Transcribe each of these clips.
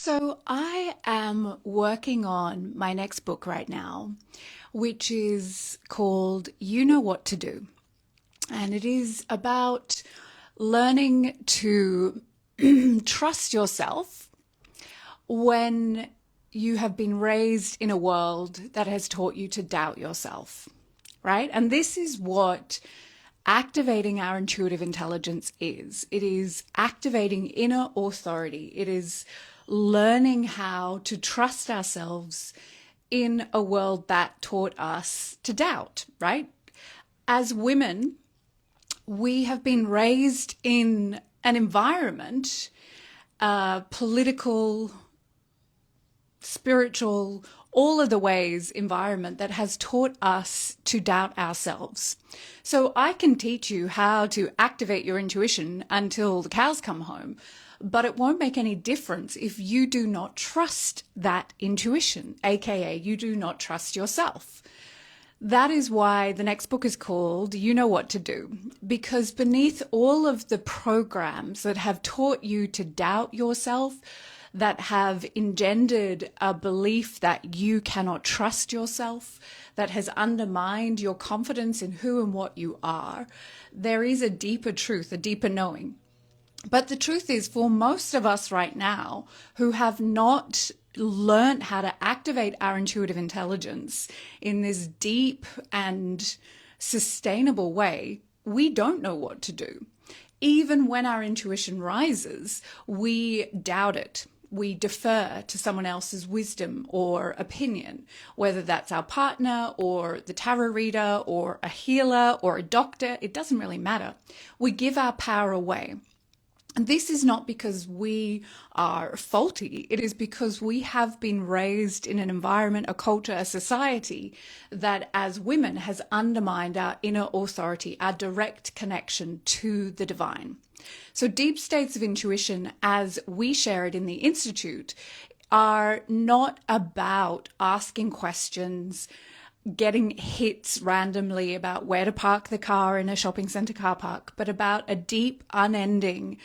So, I am working on my next book right now, which is called You Know What to Do. And it is about learning to trust yourself when you have been raised in a world that has taught you to doubt yourself, right? And this is what activating our intuitive intelligence is. It is activating inner authority. It is learning how to trust ourselves in a world that taught us to doubt, right? As women, we have been raised in an environment, political, spiritual, all of the ways environment that has taught us to doubt ourselves. So I can teach you how to activate your intuition until the cows come home, but it won't make any difference if you do not trust that intuition, aka you do not trust yourself. That is why the next book is called You Know What to Do, because beneath all of the programs that have taught you to doubt yourself, that have engendered a belief that you cannot trust yourself, that has undermined your confidence in who and what you are, there is a deeper truth, a deeper knowing. But the truth is, for most of us right now who have not learned how to activate our intuitive intelligence in this deep and sustainable way, we don't know what to do. Even when our intuition rises, we doubt it. We defer to someone else's wisdom or opinion, whether that's our partner or the tarot reader or a healer or a doctor, it doesn't really matter. We give our power away. And this is not because we are faulty. It is because we have been raised in an environment, a culture, a society that as women has undermined our inner authority, our direct connection to the divine. So deep states of intuition, as we share it in the Institute, are not about asking questions, getting hits randomly about where to park the car in a shopping center car park, but about a deep, unending,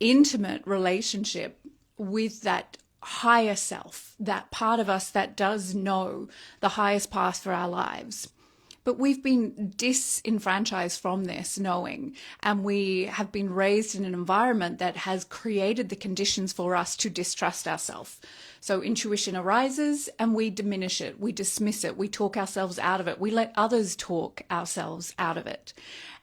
intimate relationship with that higher self, that part of us that does know the highest path for our lives. But we've been disenfranchised from this knowing, and we have been raised in an environment that has created the conditions for us to distrust ourselves. So intuition arises and we diminish it, we dismiss it, we talk ourselves out of it, we let others talk ourselves out of it.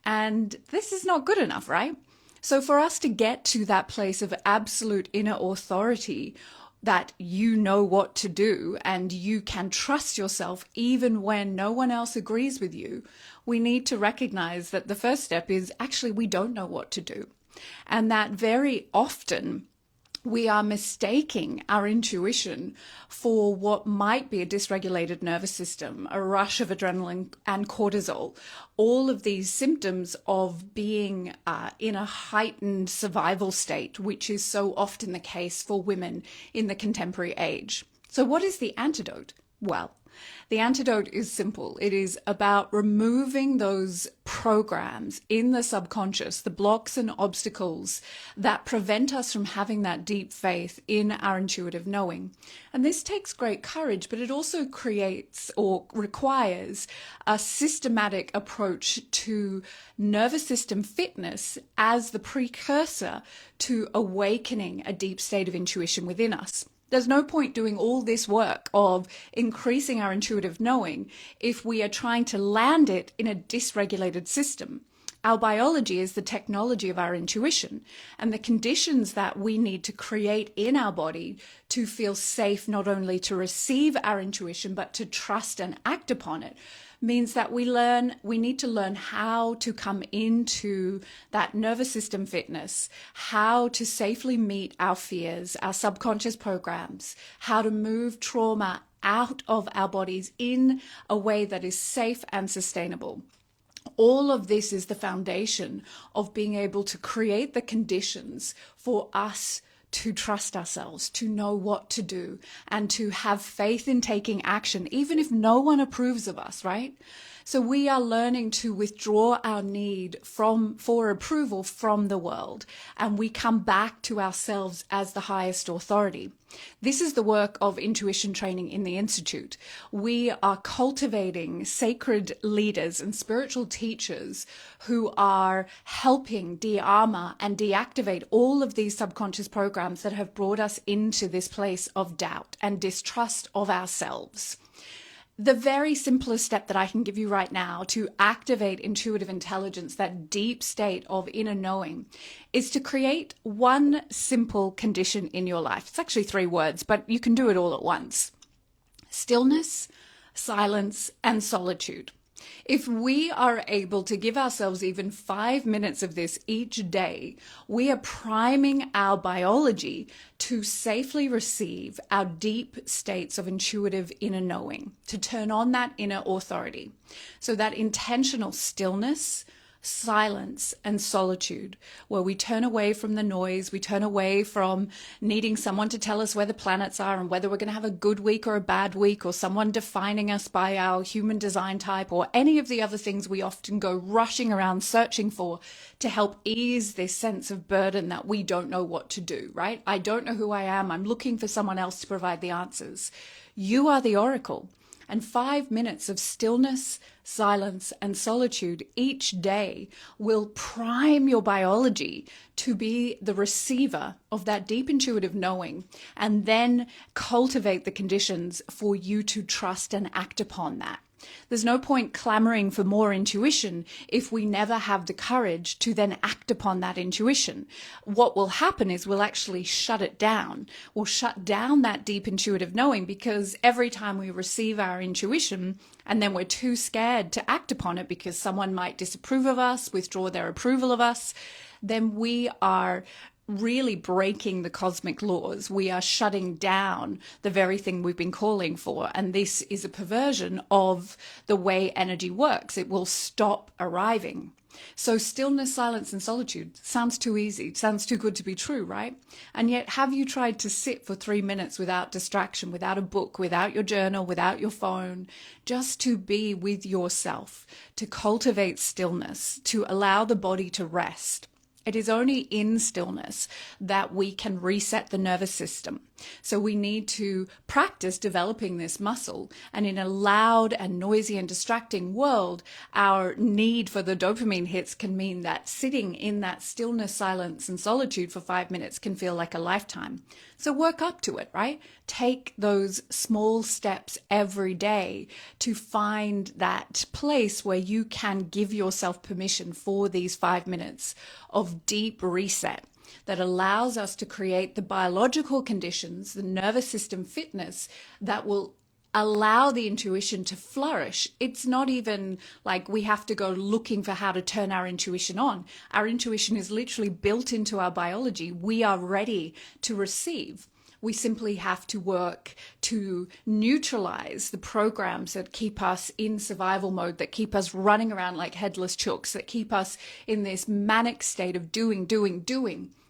And this is not good enough, right? So for us to get to that place of absolute inner authority, that you know what to do and you can trust yourself even when no one else agrees with you, we need to recognize that the first step is actually we don't know what to do. And that very often we are mistaking our intuition for what might be a dysregulated nervous system, a rush of adrenaline and cortisol, all of these symptoms of being in a heightened survival state, which is so often the case for women in the contemporary age. So what is the antidote? Well, the antidote is simple. It is about removing those programs in the subconscious, the blocks and obstacles that prevent us from having that deep faith in our intuitive knowing. And this takes great courage, but it also creates or requires a systematic approach to nervous system fitness as the precursor to awakening a deep state of intuition within us. There's no point doing all this work of increasing our intuitive knowing if we are trying to land it in a dysregulated system. Our biology is the technology of our intuition, and the conditions that we need to create in our body to feel safe not only to receive our intuition but to trust and act upon it means that we need to learn how to come into that nervous system fitness, how to safely meet our fears, our subconscious programs, how to move trauma out of our bodies in a way that is safe and sustainable. All of this is the foundation of being able to create the conditions for us to trust ourselves, to know what to do, and to have faith in taking action, even if no one approves of us, right? So we are learning to withdraw our need for approval from the world, and we come back to ourselves as the highest authority. This is the work of intuition training in the Institute. We are cultivating sacred leaders and spiritual teachers who are helping de-armor and deactivate all of these subconscious programs that have brought us into this place of doubt and distrust of ourselves. The very simplest step that I can give you right now to activate intuitive intelligence, that deep state of inner knowing, is to create one simple condition in your life. It's actually 3 words, but you can do it all at once. Stillness, silence, and solitude. If we are able to give ourselves even 5 minutes of this each day, we are priming our biology to safely receive our deep states of intuitive inner knowing, to turn on that inner authority. So that intentional stillness, silence, and solitude, where we turn away from the noise, we turn away from needing someone to tell us where the planets are and whether we're going to have a good week or a bad week, or someone defining us by our human design type, or any of the other things we often go rushing around searching for to help ease this sense of burden that we don't know what to do, right? I don't know who I am. I'm looking for someone else to provide the answers. You are the oracle. And 5 minutes of stillness, silence, and solitude each day will prime your biology to be the receiver of that deep intuitive knowing, and then cultivate the conditions for you to trust and act upon that. There's no point clamoring for more intuition if we never have the courage to then act upon that intuition. What will happen is we'll actually shut it down. We'll shut down that deep intuitive knowing, because every time we receive our intuition and then we're too scared to act upon it because someone might disapprove of us, withdraw their approval of us, then we are really breaking the cosmic laws. We are shutting down the very thing we've been calling for. And this is a perversion of the way energy works. It will stop arriving. So stillness, silence, and solitude sounds too easy. It sounds too good to be true, right? And yet, have you tried to sit for 3 minutes without distraction, without a book, without your journal, without your phone, just to be with yourself, to cultivate stillness, to allow the body to rest? It is only in stillness that we can reset the nervous system. So we need to practice developing this muscle. And in a loud and noisy and distracting world, our need for the dopamine hits can mean that sitting in that stillness, silence, and solitude for 5 minutes can feel like a lifetime. So work up to it, right? Take those small steps every day to find that place where you can give yourself permission for these 5 minutes of deep reset that allows us to create the biological conditions, the nervous system fitness that will allow the intuition to flourish. It's not even like we have to go looking for how to turn our intuition on. Our intuition is literally built into our biology. We are ready to receive. We simply have to work to neutralize the programs that keep us in survival mode, that keep us running around like headless chooks, that keep us in this manic state of doing,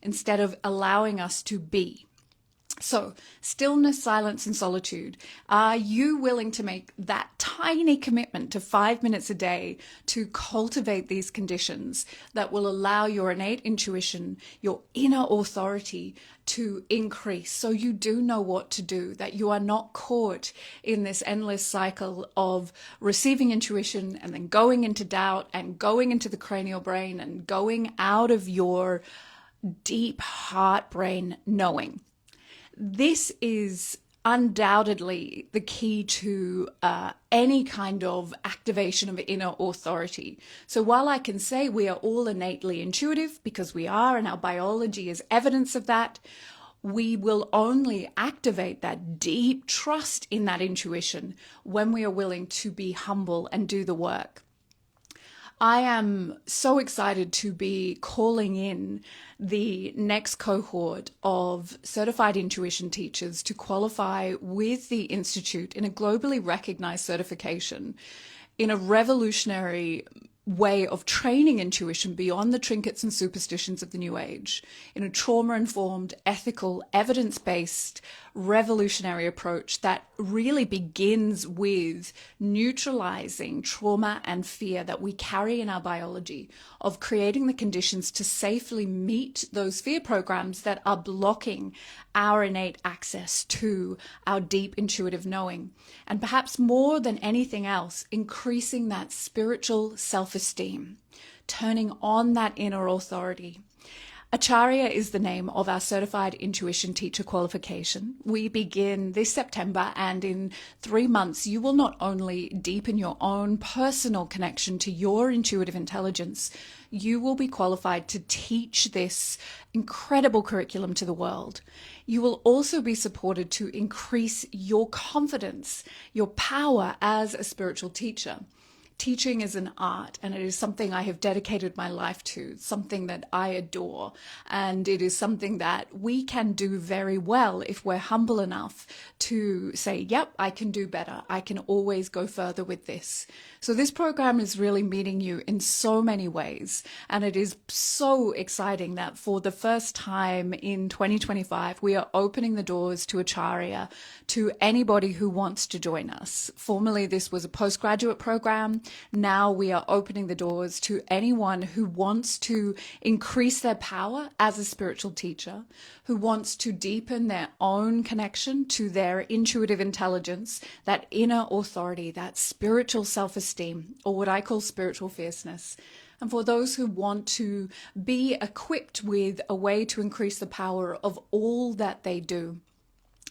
instead of allowing us to be. So, stillness, silence, and solitude. Are you willing to make that tiny commitment to 5 minutes a day to cultivate these conditions that will allow your innate intuition, your inner authority to increase, so you do know what to do, that you are not caught in this endless cycle of receiving intuition and then going into doubt and going into the cranial brain and going out of your deep heart brain knowing? This is undoubtedly the key to any kind of activation of inner authority. So while I can say we are all innately intuitive, because we are, and our biology is evidence of that, we will only activate that deep trust in that intuition when we are willing to be humble and do the work. I am so excited to be calling in the next cohort of certified intuition teachers to qualify with the Institute in a globally recognized certification in a revolutionary way of training intuition beyond the trinkets and superstitions of the New Age in a trauma-informed, ethical, evidence-based, revolutionary approach that really begins with neutralizing trauma and fear that we carry in our biology, of creating the conditions to safely meet those fear programs that are blocking our innate access to our deep intuitive knowing. And perhaps more than anything else, increasing that spiritual self-esteem, turning on that inner authority. Acharya is the name of our certified intuition teacher qualification. We begin this September, and in 3 months, you will not only deepen your own personal connection to your intuitive intelligence, you will be qualified to teach this incredible curriculum to the world. You will also be supported to increase your confidence, your power as a spiritual teacher. Teaching is an art, and it is something I have dedicated my life to, something that I adore, and it is something that we can do very well if we're humble enough to say, yep, I can do better. I can always go further with this. So this program is really meeting you in so many ways, and it is so exciting that for the first time in 2025, we are opening the doors to Acharya to anybody who wants to join us. Formerly, this was a postgraduate program. Now we are opening the doors to anyone who wants to increase their power as a spiritual teacher, who wants to deepen their own connection to their intuitive intelligence, that inner authority, that spiritual self-esteem, or what I call spiritual fierceness. And for those who want to be equipped with a way to increase the power of all that they do.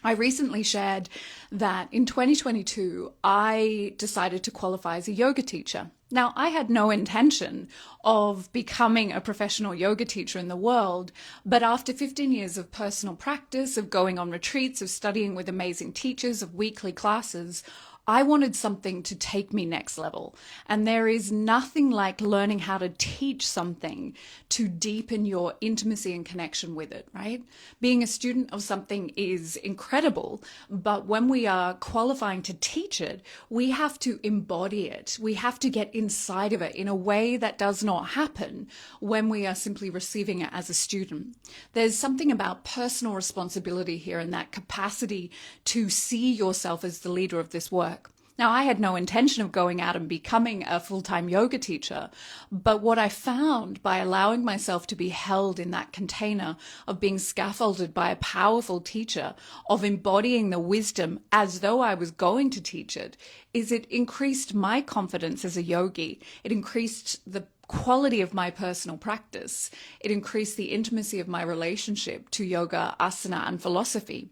I recently shared that in 2022, I decided to qualify as a yoga teacher. Now, I had no intention of becoming a professional yoga teacher in the world, but after 15 years of personal practice, of going on retreats, of studying with amazing teachers, of weekly classes, I wanted something to take me next level. And there is nothing like learning how to teach something to deepen your intimacy and connection with it, right? Being a student of something is incredible, but when we are qualifying to teach it, we have to embody it. We have to get inside of it in a way that does not happen when we are simply receiving it as a student. There's something about personal responsibility here and that capacity to see yourself as the leader of this work. Now, I had no intention of going out and becoming a full-time yoga teacher, but what I found by allowing myself to be held in that container of being scaffolded by a powerful teacher, of embodying the wisdom as though I was going to teach it, is it increased my confidence as a yogi. It increased the quality of my personal practice. It increased the intimacy of my relationship to yoga, asana, and philosophy.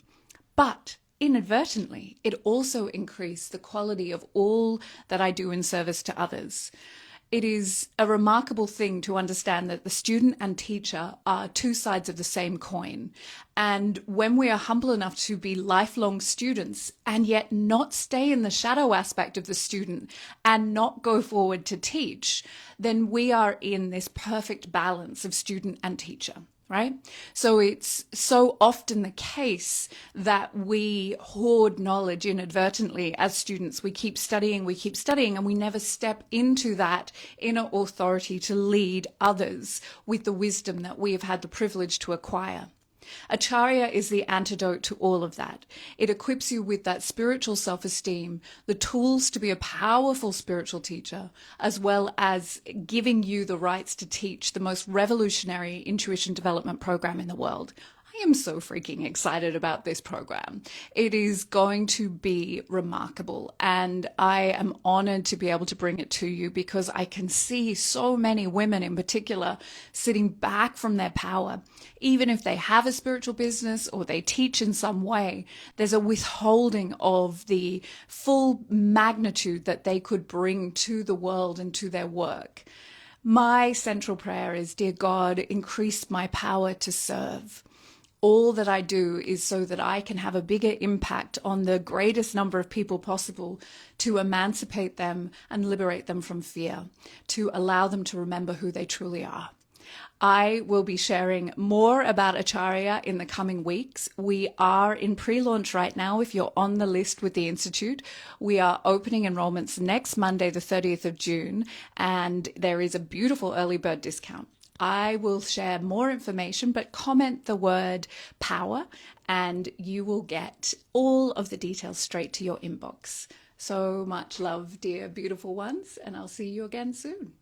But inadvertently, it also increased the quality of all that I do in service to others. It is a remarkable thing to understand that the student and teacher are two sides of the same coin. And when we are humble enough to be lifelong students and yet not stay in the shadow aspect of the student and not go forward to teach, then we are in this perfect balance of student and teacher. Right? So it's so often the case that we hoard knowledge inadvertently as students. We keep studying, and we never step into that inner authority to lead others with the wisdom that we have had the privilege to acquire. Acharya is the antidote to all of that. It equips you with that spiritual self-esteem, the tools to be a powerful spiritual teacher, as well as giving you the rights to teach the most revolutionary intuition development program in the world. I am so freaking excited about this program. It is going to be remarkable, and I am honored to be able to bring it to you because I can see so many women in particular sitting back from their power. Even if they have a spiritual business or they teach in some way, there's a withholding of the full magnitude that they could bring to the world and to their work. My central prayer is, dear God, increase my power to serve. All that I do is so that I can have a bigger impact on the greatest number of people possible, to emancipate them and liberate them from fear, to allow them to remember who they truly are. I will be sharing more about Acharya in the coming weeks. We are in pre-launch right now. If you're on the list with the Institute, we are opening enrollments next Monday, the 30th of June, and there is a beautiful early bird discount. I will share more information, but comment the word power and you will get all of the details straight to your inbox. So much love, dear beautiful ones, and I'll see you again soon.